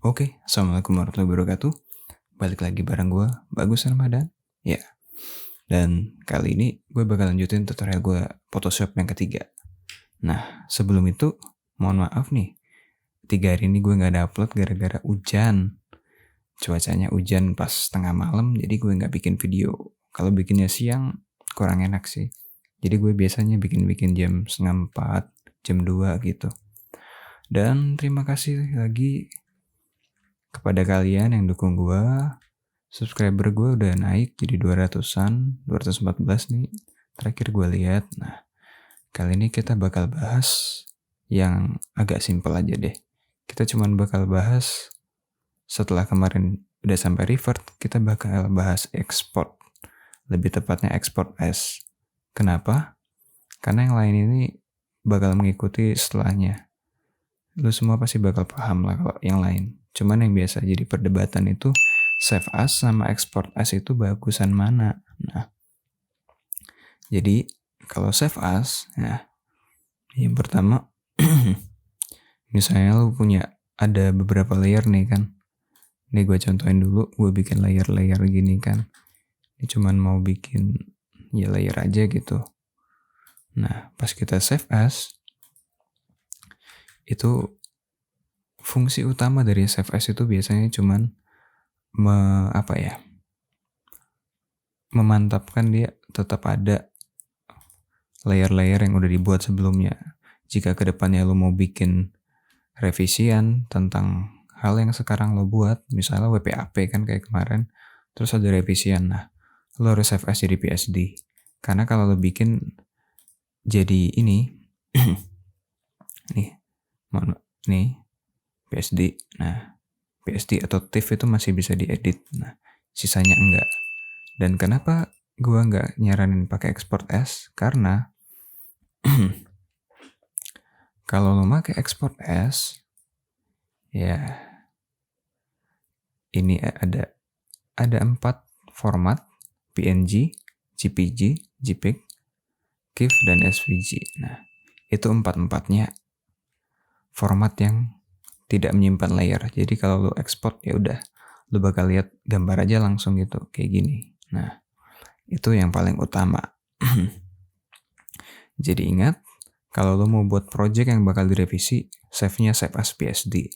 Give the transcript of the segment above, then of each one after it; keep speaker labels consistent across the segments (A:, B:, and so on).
A: Oke, Assalamualaikum warahmatullahi wabarakatuh. Balik lagi bareng gue, Bagus Ramadan. Ya, dan kali ini gue bakal lanjutin tutorial gue Photoshop yang ketiga. Nah, sebelum itu, mohon maaf nih. 3 hari ini gue gak ada upload gara-gara hujan. Cuacanya hujan pas tengah malam, jadi gue gak bikin video. Kalau bikinnya siang, kurang enak sih. Jadi gue biasanya bikin jam 3:30, jam 2 gitu. Dan terima kasih lagi kepada kalian yang dukung gue. Subscriber gue udah naik jadi 200-an, 214 nih. Terakhir gue lihat. Nah, kali ini kita bakal bahas yang agak simpel aja deh. Kita cuman bakal bahas setelah kemarin udah sampai revert, kita bakal bahas export. Lebih tepatnya export as. Kenapa? Karena yang lain ini bakal mengikuti setelahnya. Lu semua pasti bakal paham lah kalau yang lain. Cuman yang biasa jadi perdebatan itu save as sama export as itu bagusan mana. Nah, jadi kalau save as, ya yang pertama misalnya lu punya ada beberapa layer nih kan. Ini gue contohin dulu, gue bikin layer-layer gini kan. Ini cuman mau bikin ya layer aja gitu. Nah, pas kita save as, itu fungsi utama dari save as itu biasanya cuman memantapkan dia tetap ada layer-layer yang udah dibuat sebelumnya. Jika kedepannya lo mau bikin revisian tentang hal yang sekarang lo buat, misalnya WPAP kan kayak kemarin, terus ada revisian, nah lo harus save as jadi PSD. Karena kalau lo bikin jadi ini, nih PSD, nah PSD atau TIFF itu masih bisa diedit, nah sisanya enggak. Dan kenapa gua nggak nyaranin pakai export as? Karena kalau lo pakai export as, ya ini ada 4 format: PNG, JPG, JPEG, GIF, dan SVG. Nah, itu 4-4-nya format yang tidak menyimpan layer. Jadi kalau lo export ya udah, lo bakal lihat gambar aja langsung gitu kayak gini. Nah, itu yang paling utama. Jadi ingat, kalau lo mau buat project yang bakal direvisi, save-nya save as PSD.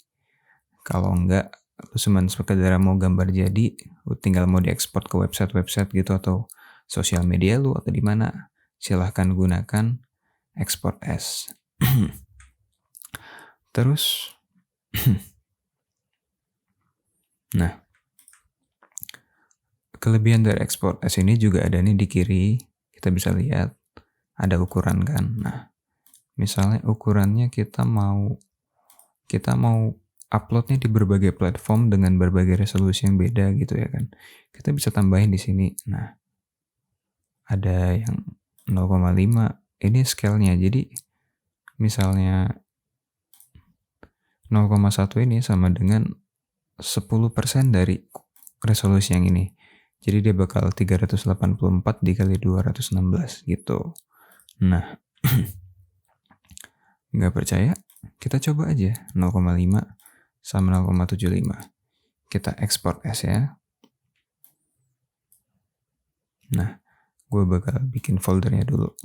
A: Kalau enggak, lo cuma sekedar mau gambar jadi, lo tinggal mau diekspor ke website-website gitu atau sosial media lo atau di mana, silahkan gunakan export as. Terus, nah, kelebihan dari export as ini juga ada nih di kiri, kita bisa lihat ada ukuran kan. Nah, misalnya ukurannya kita mau uploadnya di berbagai platform dengan berbagai resolusi yang beda gitu ya kan. Kita bisa tambahin di sini. Nah, ada yang 0,5. Ini scale-nya. Jadi misalnya 0,1 ini sama dengan 10% dari resolusi yang ini. Jadi dia bakal 384 dikali 216 gitu. Nah, nggak percaya? Kita coba aja 0,5 sama 0,75. Kita export as ya. Nah, gue bakal bikin foldernya dulu.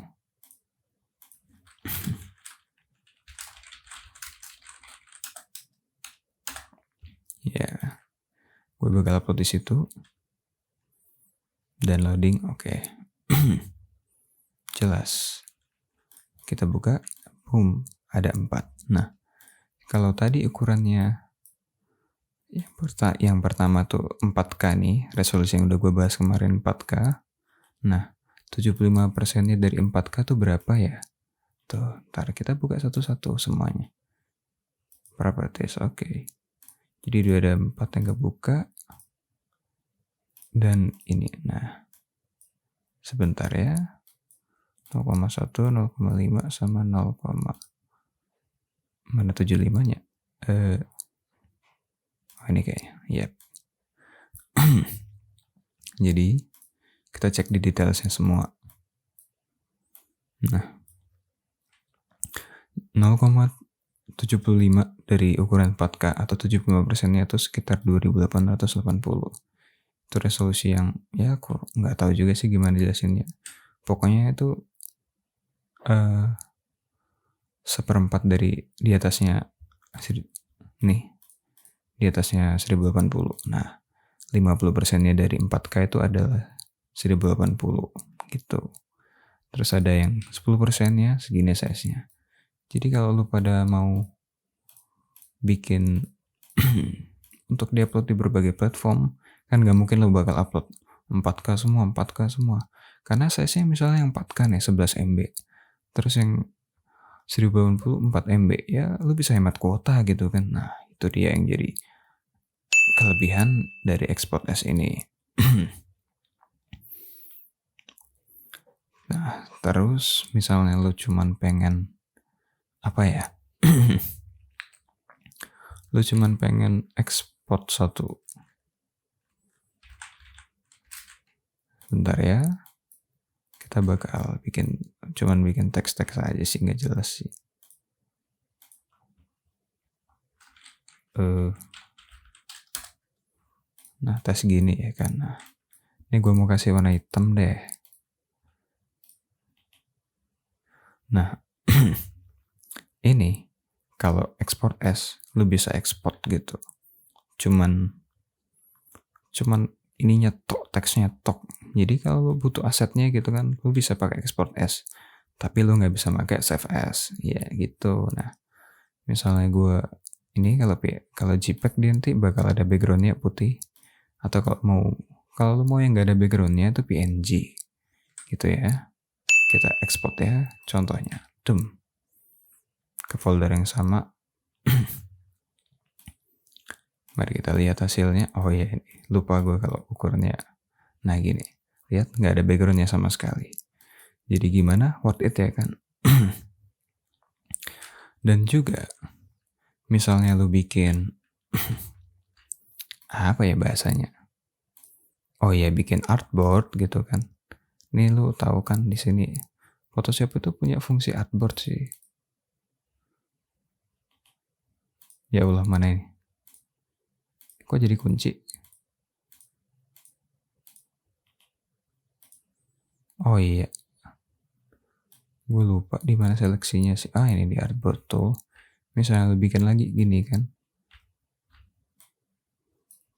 A: Ya, gue bakal upload di situ. Dan loading, oke. Jelas. Kita buka, boom, ada 4. Nah, kalau tadi ukurannya yang pertama tuh 4K nih, resolusi yang udah gue bahas kemarin 4K. Nah, 75%-nya dari 4K tuh berapa ya? Tuh, ntar kita buka satu-satu semuanya. Properties, oke. Jadi udah ada 4 yang kebuka. Dan ini, nah. Sebentar ya. 0,1, 0,5 sama 0, mana 75-nya? Ini kayaknya, yep. Jadi, kita cek di detailsnya semua. Nah, 75 dari ukuran 4K atau 75%-nya itu sekitar 2880. Itu resolusi yang ya aku nggak tahu juga sih gimana jelasinnya. Pokoknya itu seperempat dari di atasnya nih, di atasnya 1080. Nah, 50%-nya dari 4K itu adalah 1080 gitu. Terus ada yang 10%-nya segini size-nya. Jadi kalau lu pada mau bikin untuk diupload di berbagai platform, kan gak mungkin lu bakal upload 4K semua. Karena size-nya misalnya yang 4K nih 11 MB. Terus yang 1080 4 MB, ya lu bisa hemat kuota gitu kan. Nah, itu dia yang jadi kelebihan dari Export S ini. Nah, terus misalnya lu cuman pengen apa ya? Lu cuman pengen export satu. Bentar ya. Kita bakal cuman bikin teks-teks aja sih, nggak jelas sih. Nah, tes gini ya kan. Nah, ini gue mau kasih warna hitam deh. Nah, ini kalau export S, lu bisa export gitu. Cuman ininya tok, teksnya tok. Jadi kalau lu butuh asetnya gitu kan, lu bisa pakai export S. Tapi lu nggak bisa pakai save as. Ya gitu. Nah, misalnya gue ini kalau JPEG dia nanti bakal ada backgroundnya putih. Atau kalau lu mau yang nggak ada backgroundnya itu PNG. Gitu ya. Kita export ya, contohnya. Ke folder yang sama. Mari kita lihat hasilnya. Oh ya, ini lupa gue kalau ukurannya. Nah gini, lihat nggak ada backgroundnya sama sekali. Jadi gimana? Worth it ya kan? Dan juga, misalnya lu bikin apa ya bahasanya? Oh ya, bikin artboard gitu kan? Ini lu tahu kan di sini Photoshop itu punya fungsi artboard sih. Ya Allah, mana ini? Kok jadi kunci? Oh iya, gue lupa di mana seleksinya sih. Ah, ini di artboard tuh. Misalnya lu bikin lagi gini kan.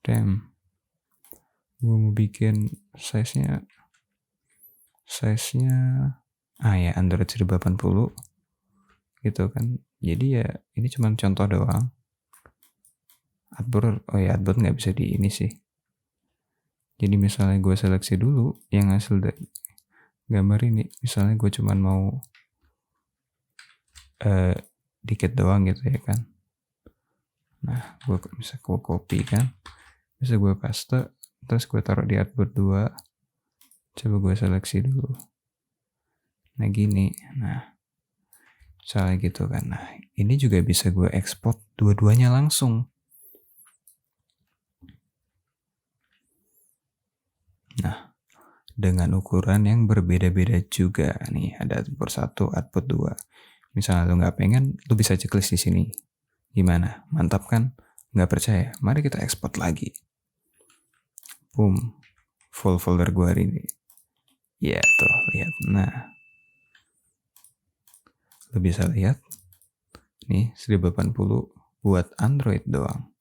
A: Gue mau bikin size-nya ya Android 1080 gitu kan. Jadi ya ini cuma contoh doang. Artboard nggak bisa di ini sih. Jadi misalnya gue seleksi dulu yang hasil dari gambar ini. Misalnya gue cuma mau dikit doang gitu ya kan. Nah, gue bisa copy kan. Bisa gue paste. Terus gue taruh di artboard 2. Coba gue seleksi dulu. Nah gini. Nah, misalnya gitu kan. Nah, ini juga bisa gue export dua-duanya langsung. Nah, dengan ukuran yang berbeda-beda juga. Nih, ada artboard 1, artboard 2. Misalnya lu nggak pengen, lu bisa checklist di sini. Gimana? Mantap kan? Nggak percaya? Mari kita export lagi. Boom. Full folder gue hari ini. Ya tuh, lihat. Nah, lu bisa lihat. Nih, 1080 buat Android doang.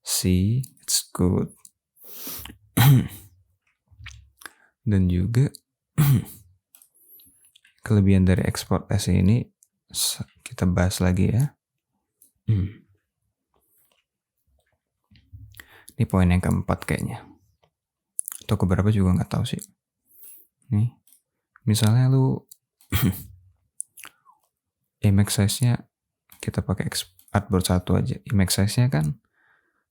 A: See, it's good. Dan juga kelebihan dari export S ini kita bahas lagi ya. Ini poin yang keempat kayaknya. Atau keberapa juga nggak tahu sih. Nih, misalnya lu image size-nya kita pakai artboard 1 aja. Image size-nya kan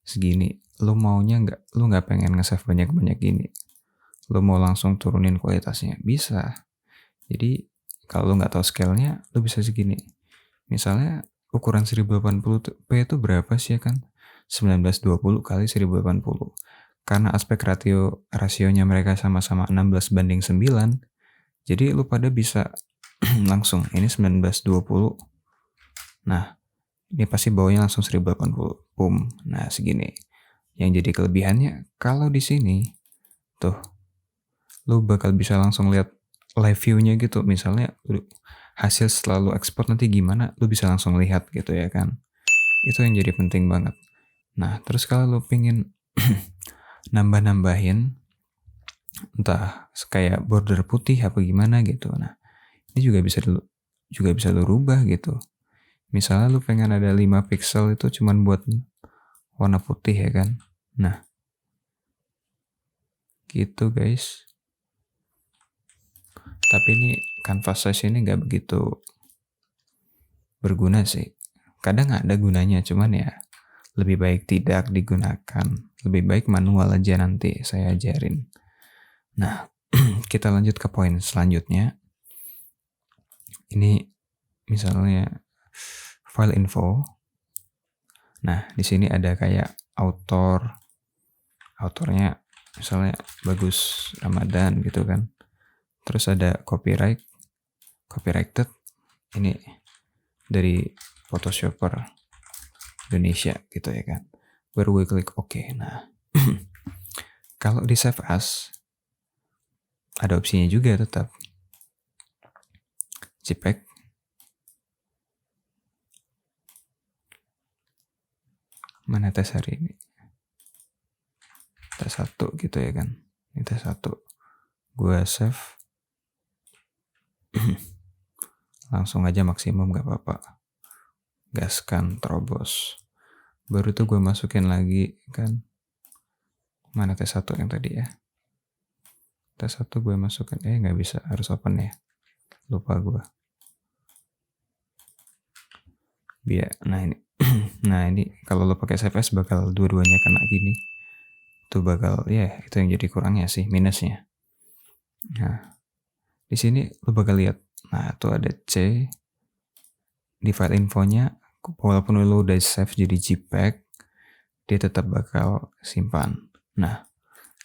A: segini. Lu nggak pengen nge-save banyak-banyak gini. Lu mau langsung turunin kualitasnya, bisa. Jadi kalau lu nggak tahu scale-nya, lu bisa segini. Misalnya ukuran 1080p itu berapa sih ya kan? 1920 kali 1080. Karena aspek rasionya mereka sama-sama 16:9. Jadi lu pada bisa langsung ini 1920. Nah, Ini pasti bawahnya langsung 1080 boom. Nah segini. Yang jadi kelebihannya kalau di sini tuh lu bakal bisa langsung lihat live view-nya gitu. Misalnya hasil setelah lu ekspor nanti gimana, lu bisa langsung lihat gitu ya kan. Itu yang jadi penting banget. Nah terus kalau lu pengen nambah-nambahin entah kayak border putih apa gimana gitu. Nah ini juga bisa lu rubah gitu. Misalnya lu pengen ada 5 pixel itu cuman buat warna putih ya kan. Nah, gitu guys. Tapi ini canvas size ini nggak begitu berguna sih. Kadang ada gunanya, cuman ya lebih baik tidak digunakan. Lebih baik manual aja nanti saya ajarin. Nah, kita lanjut ke poin selanjutnya. Ini misalnya file info. Nah, di sini ada kayak autornya misalnya Bagus Ramadan gitu kan. Terus ada copyrighted. Ini dari Photoshopper Indonesia gitu ya kan. Baru gue klik OK. Nah, kalau di save as ada opsinya juga tetap. JPEG. Mana tes hari ini? Tes 1 gitu ya kan. Ini tes 1. Gue save. Langsung aja maksimum gak apa-apa. Gaskan, terobos. Baru tuh gue masukin lagi kan. Mana tes 1 yang tadi ya? Tes 1 gue masukin. Gak bisa, harus open ya. Lupa gue. Nah ini. Nah ini kalau lo pakai save as bakal dua-duanya kena gini. Itu bakal itu yang jadi kurangnya sih, minusnya. Nah, di sini lo bakal lihat. Nah, tuh ada C di file infonya, walaupun lo udah save jadi JPEG, dia tetap bakal simpan. Nah,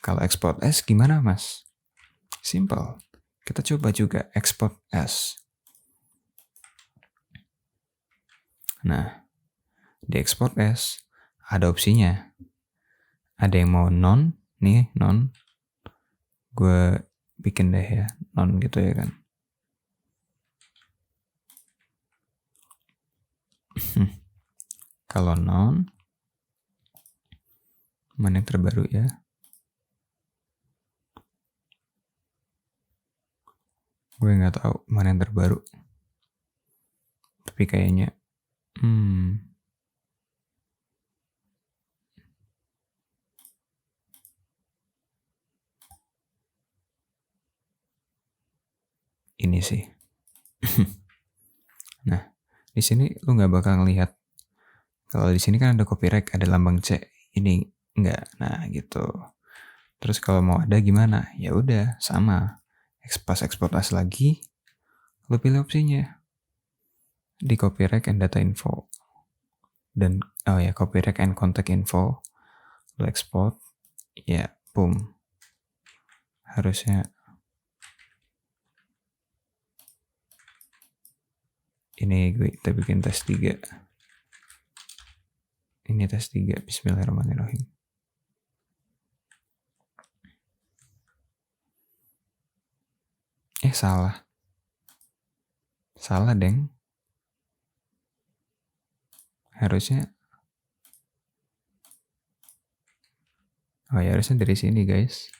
A: kalau export as gimana, Mas? Simple. Kita coba juga export as. Nah, di export as ada opsinya. Ada yang mau non, nih non. Gue bikin deh ya, non gitu ya kan. Kalau non, mana yang terbaru ya? Gue nggak tahu mana yang terbaru. Tapi kayaknya, ini sih. Nah, di sini lu nggak bakal ngelihat. Kalau di sini kan ada copyright, ada lambang C. Ini nggak. Nah, gitu. Terus kalau mau ada gimana? Ya udah, sama. Pas export as lagi, lu pilih opsinya di copyright and data info. Dan copyright and contact info. Lu export, ya, boom. Harusnya ini kita bikin tes 3. Ini tes 3. Bismillahirrahmanirrahim. Salah. Salah, deng. Harusnya harusnya dari sini, guys.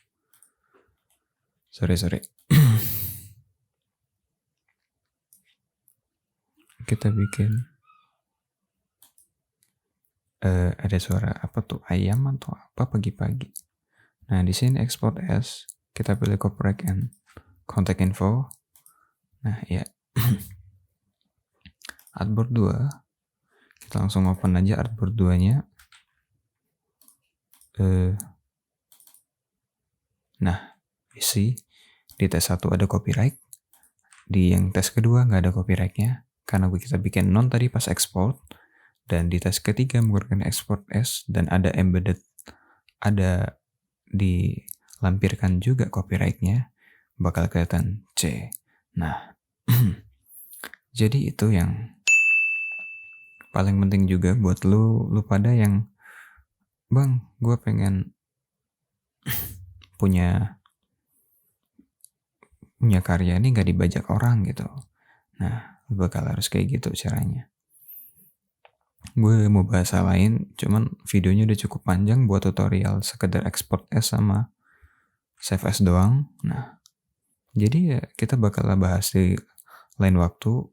A: Sorry. Kita bikin ada suara apa tuh, ayam atau apa pagi-pagi. Nah, di sini export as, kita pilih copyright and contact info. Nah, ya. Artboard 2. Kita langsung open aja artboard 2-nya. Nah, isi di tes 1 ada copyright. Di yang tes kedua nggak ada copyright-nya karena kita bikin non tadi pas export. Dan di tes ketiga menggunakan export as dan ada embedded, ada dilampirkan juga copyright-nya, bakal kelihatan C. Nah, jadi itu yang paling penting juga buat lu pada yang, bang, gue pengen punya karya ini gak dibajak orang gitu. Nah, lu bakal harus kayak gitu caranya. Gue mau bahasa lain, cuman videonya udah cukup panjang buat tutorial sekedar export S sama save S doang. Nah, jadi ya kita bakal bahas di lain waktu.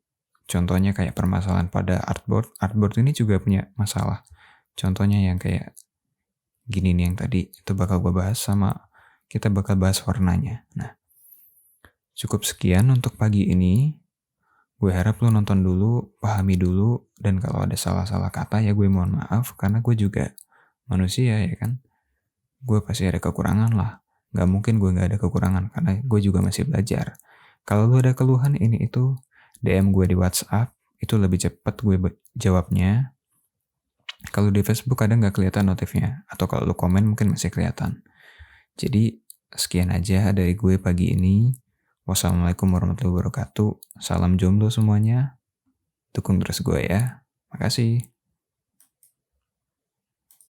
A: Contohnya kayak permasalahan pada artboard. Artboard ini juga punya masalah. Contohnya yang kayak gini nih yang tadi, itu bakal gue bahas sama kita bakal bahas warnanya. Nah, cukup sekian untuk pagi ini. Gue harap lo nonton dulu, pahami dulu, dan kalau ada salah-salah kata ya gue mohon maaf, karena gue juga manusia ya kan. Gue pasti ada kekurangan lah. Gak mungkin gue gak ada kekurangan, karena gue juga masih belajar. Kalau lo ada keluhan ini itu, DM gue di WhatsApp, itu lebih cepat gue jawabnya. Kalau di Facebook kadang gak kelihatan notifnya, atau kalau lo komen mungkin masih kelihatan. Jadi sekian aja dari gue pagi ini. Wassalamualaikum warahmatullahi wabarakatuh. Salam jomblo semuanya. Dukung terus gue ya. Makasih.